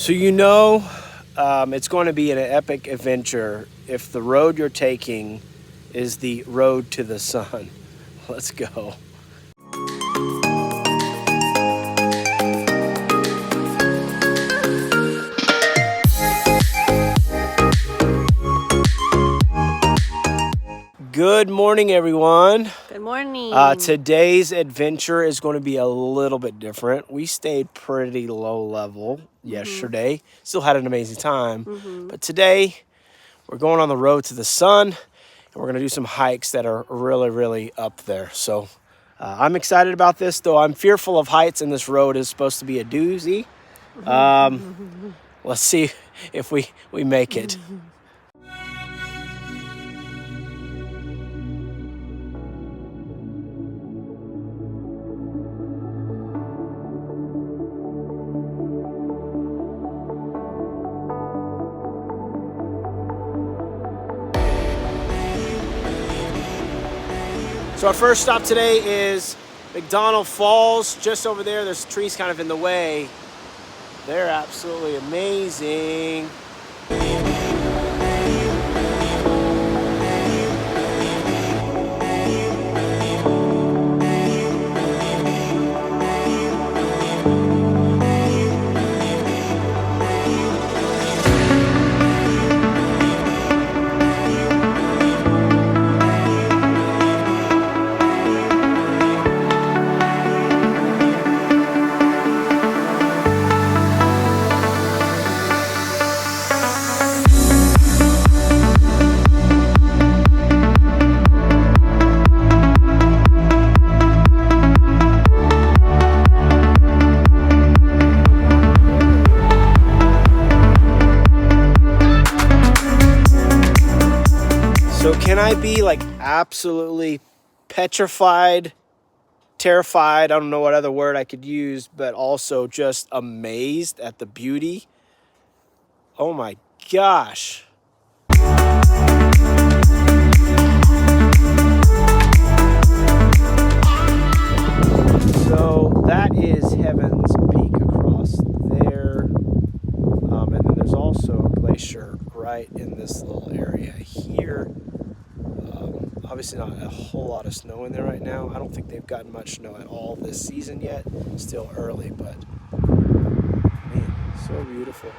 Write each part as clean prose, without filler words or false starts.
So it's going to be an epic adventure if the road you're taking is the road to the sun. Let's go. Good morning, everyone. Good morning. Today's adventure is going to be a little bit different. We stayed pretty low level yesterday. Still had an amazing time. But today, we're going on the road to the sun, and we're going to do some hikes that are really, really up there. So I'm excited about this, though I'm fearful of heights, and this road is supposed to be a doozy. Let's see if we make it. So our first stop today is Mcdonald Falls, just over there. There's trees kind of in the way. They're absolutely amazing. So can I be like absolutely petrified, terrified, I don't know what other word I could use, but also just amazed at the beauty? Oh my gosh. So that is Heaven's Peak across there. And then there's also a glacier right in this little area here. Obviously not a whole lot of snow in there right now. I don't think they've gotten much snow at all this season yet. Still early, but man, so beautiful.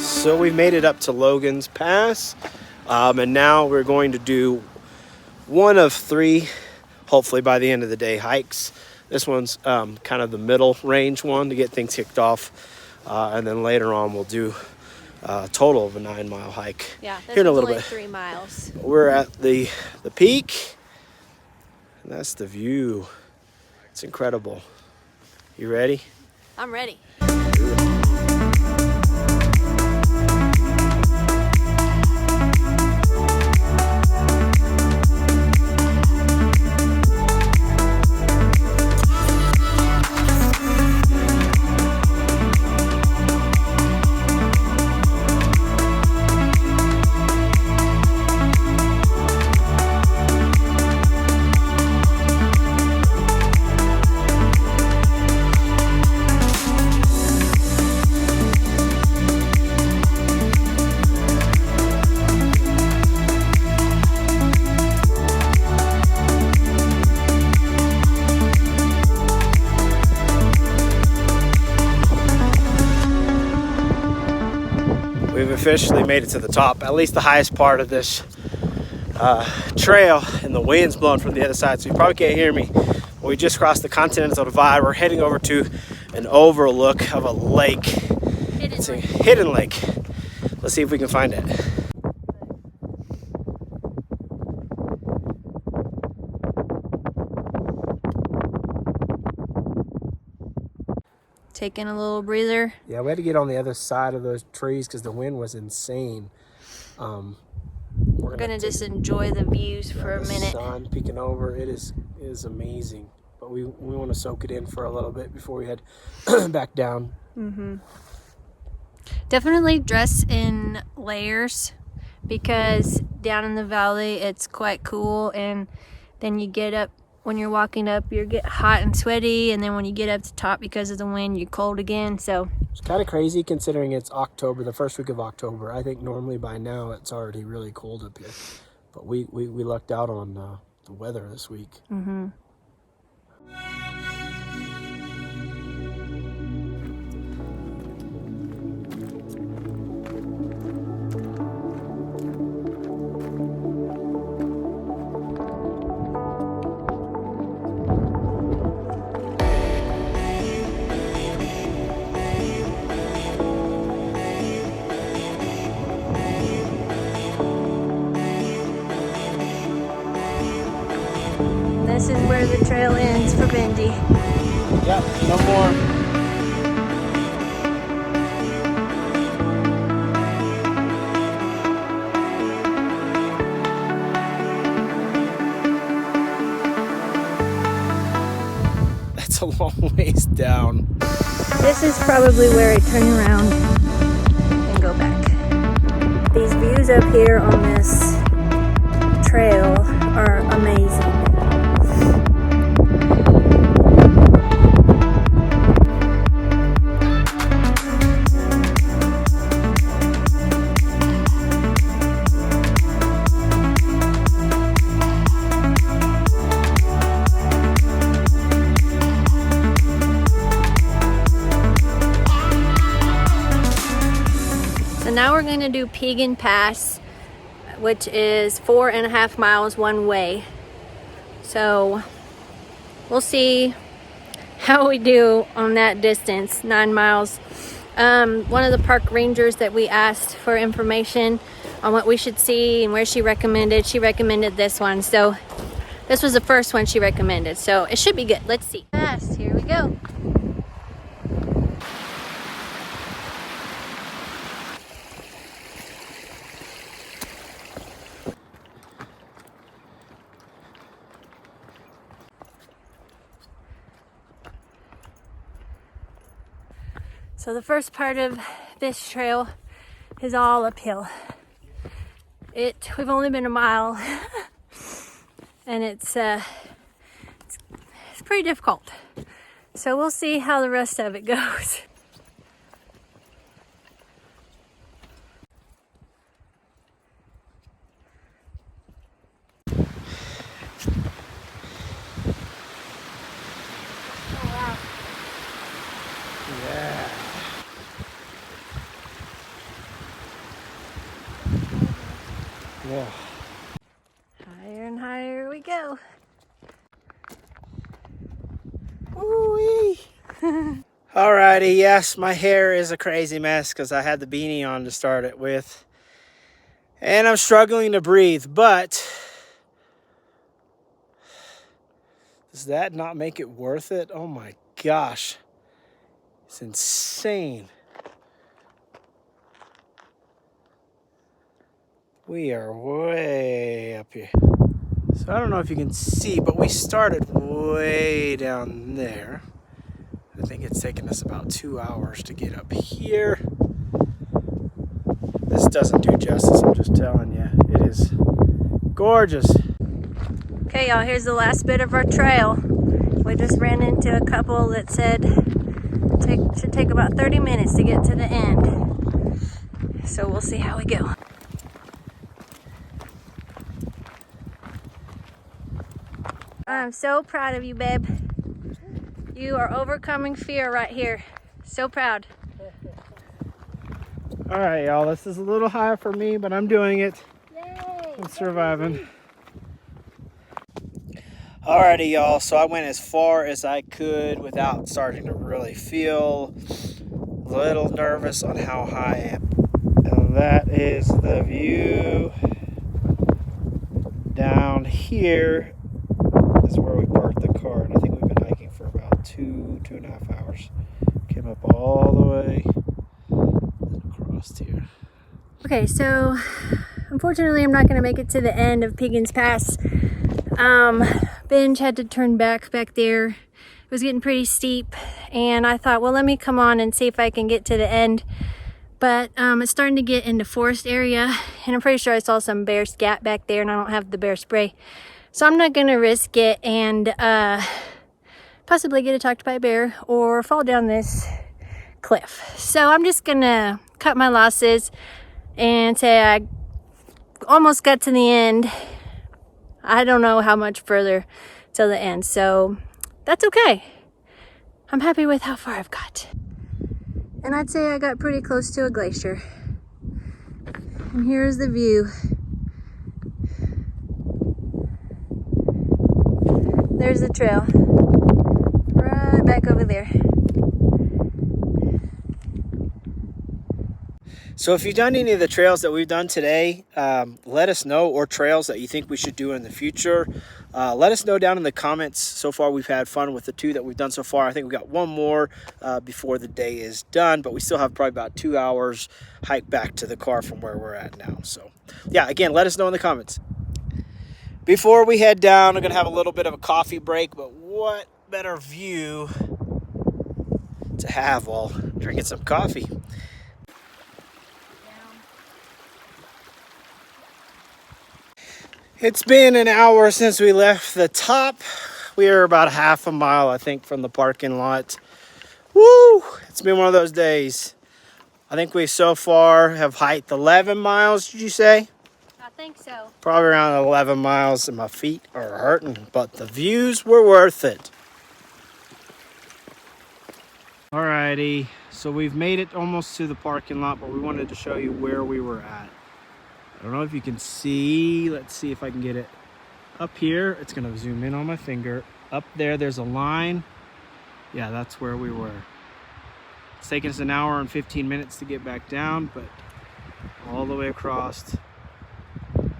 So we've made it up to Logan Pass, and now we're going to do one of three, hopefully by the end of the day, hikes. This one's kind of the middle range one to get things kicked off, and then later on we'll do a total of a 9-mile hike. Yeah, this here in a one's little only bit. 3 miles. We're at the peak, and that's the view. It's incredible. You ready? I'm ready. officially made it to the top, at least the highest part of this trail, and the wind's blowing from the other side, so you probably can't hear me. We just crossed the Continental Divide. We're heading over to an overlook of a lake. It's a hidden lake. Let's see if we can find it. Taking a little breather. Yeah, we had to get on the other side of those trees because the wind was insane. We're gonna just enjoy the views for a minute. The sun peeking over, it is amazing. But we want to soak it in for a little bit before we head back down. Definitely dress in layers, because down in the valley it's quite cool, and then you get up, when you're walking up you get hot and sweaty, and then when you get up to top because of the wind you're cold again. So it's kind of crazy considering it's October, the first week of October. I think normally by now it's already really cold up here, but we lucked out on the weather this week. this is where the trail ends for Benji. Yep, no more. That's a long ways down. This is probably where I turn around and go back. These views up here on this trail are amazing. So now we're going to do Piegan Pass, which is 4.5 miles one way. So we'll see how we do on that distance, 9 miles. One of the park rangers that we asked for information on what we should see and where she recommended this one. So this was the first one she recommended, so it should be good. Let's see. Pass, here we go. So the first part of this trail is all uphill. We've only been a mile and it's pretty difficult. So we'll see how the rest of it goes. Yeah. Higher and higher we go. Woo-wee. Alrighty, yes, my hair is a crazy mess because I had the beanie on to start it with. And I'm struggling to breathe, but does that not make it worth it? Oh my gosh. It's insane. We are way up here. So I don't know if you can see, but we started way down there. I think it's taken us about 2 hours to get up here. This doesn't do justice, I'm just telling you. It is gorgeous. Okay, y'all, here's the last bit of our trail. We just ran into a couple that said it should take about 30 minutes to get to the end. So we'll see how we go. I'm so proud of you, babe. You are overcoming fear right here. So proud. All right, y'all, this is a little high for me, but I'm doing it. Yay! I'm surviving. Alrighty, y'all, so I went as far as I could without starting to really feel a little nervous on how high I am. And that is the view. Down here is where we parked the car, and I think we've been hiking for about two and a half hours. Came up all the way across here. Okay, so unfortunately I'm not going to make it to the end of Piegan's Pass. Benj had to turn back there. It was getting pretty steep, and I thought, well, let me come on and see if I can get to the end. But it's starting to get into forest area, and I'm pretty sure I saw some bear scat back there, and I don't have the bear spray. So I'm not going to risk it and possibly get attacked by a bear or fall down this cliff. So I'm just going to cut my losses and say I almost got to the end. I don't know how much further till the end, so that's okay. I'm happy with how far I've got. And I'd say I got pretty close to a glacier. And here's the view. There's the trail. Right back over there. So if you've done any of the trails that we've done today, let us know, or trails that you think we should do in the future. Let us know down in the comments. So far we've had fun with the 2 that we've done so far. I think we got 1 more before the day is done, but we still have probably about 2 hours hike back to the car from where we're at now. So yeah, again, let us know in the comments. Before we head down, we're gonna have a little bit of a coffee break, but what better view to have while drinking some coffee. It's been an hour since we left the top. We are about half a mile, I think, from the parking lot. Woo! It's been one of those days. I think we so far have hiked 11 miles, did you say? I think so. Probably around 11 miles, and my feet are hurting, but the views were worth it. Alrighty, so we've made it almost to the parking lot, but we wanted to show you where we were at. I don't know if you can see. Let's see if I can get it up here. It's gonna zoom in on my finger. Up there, there's a line. Yeah, that's where we were. It's taken us an hour and 15 minutes to get back down, but all the way across.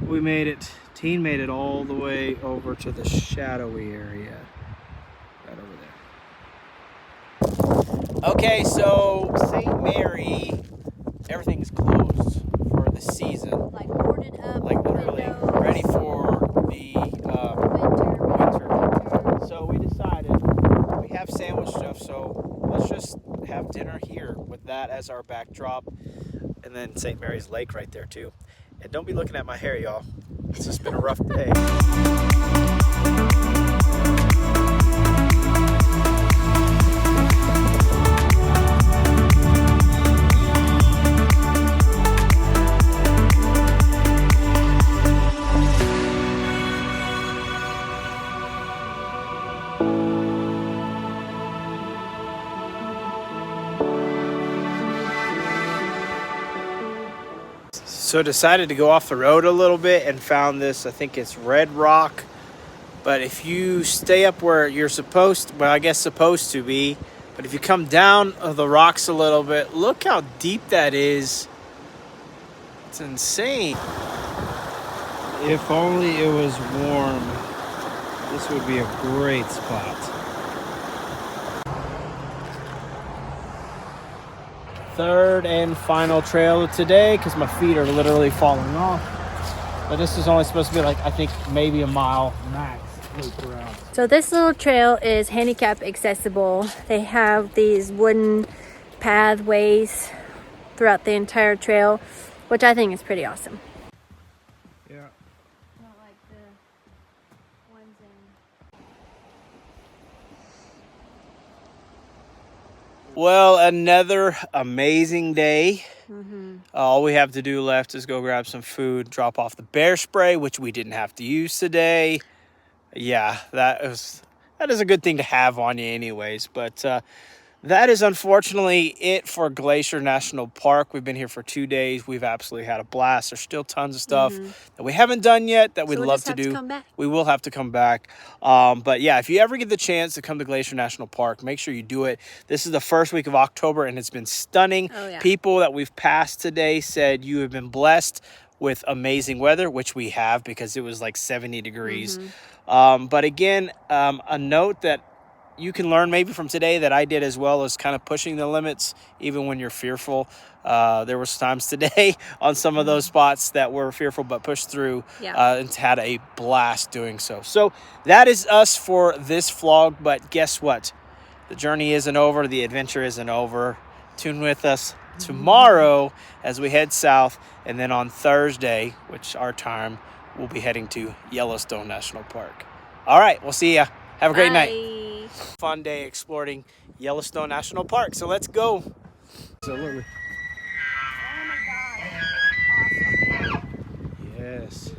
We made it. Teen made it all the way over to the shadowy area. Right over there. Okay, so St. Mary, everything's closed for the season. Like boarded up. Like literally windows, ready for the winter. So we decided we have sandwich stuff, so let's just have dinner here with that as our backdrop, and then St. Mary's Lake right there too. And don't be looking at my hair, y'all. It's just been a rough day. So decided to go off the road a little bit and found this, I think it's red rock. But if you stay up where you're supposed to, well, I guess supposed to be, but if you come down the rocks a little bit, look how deep that is. It's insane. If only it was warm, this would be a great spot. Third and final trail of today, because my feet are literally falling off. But this is only supposed to be like, I think maybe a mile max loop around. So this little trail is handicap accessible. They have these wooden pathways throughout the entire trail, which I think is pretty awesome. Yeah. Not like the ones in... Well, another amazing day. All we have to do left is go grab some food, drop off the bear spray, which we didn't have to use today. Yeah, that is a good thing to have on you anyways. But that is unfortunately it for Glacier National Park. We've been here for 2 days. We've absolutely had a blast. There's still tons of stuff that we haven't done yet that we'd we'll love just to have to do. come back. We will have to come back. But yeah, if you ever get the chance to come to Glacier National Park, make sure you do it. This is the first week of October, and it's been stunning. Oh, yeah. People that we've passed today said you have been blessed with amazing weather, which we have because it was like 70 degrees. But again, a note that you can learn maybe from today that I did as well is kind of pushing the limits even when you're fearful. There was times today on some of those spots that were fearful but pushed through and had a blast doing so. So that is us for this vlog, but guess what? The journey isn't over. The adventure isn't over. Tune with us tomorrow as we head south, and then on Thursday, which our time, we'll be heading to Yellowstone National Park. All right, we'll see ya. Have a great night. Fun day exploring Yellowstone National Park. So let's go. So look. Oh my God. Awesome. Yes.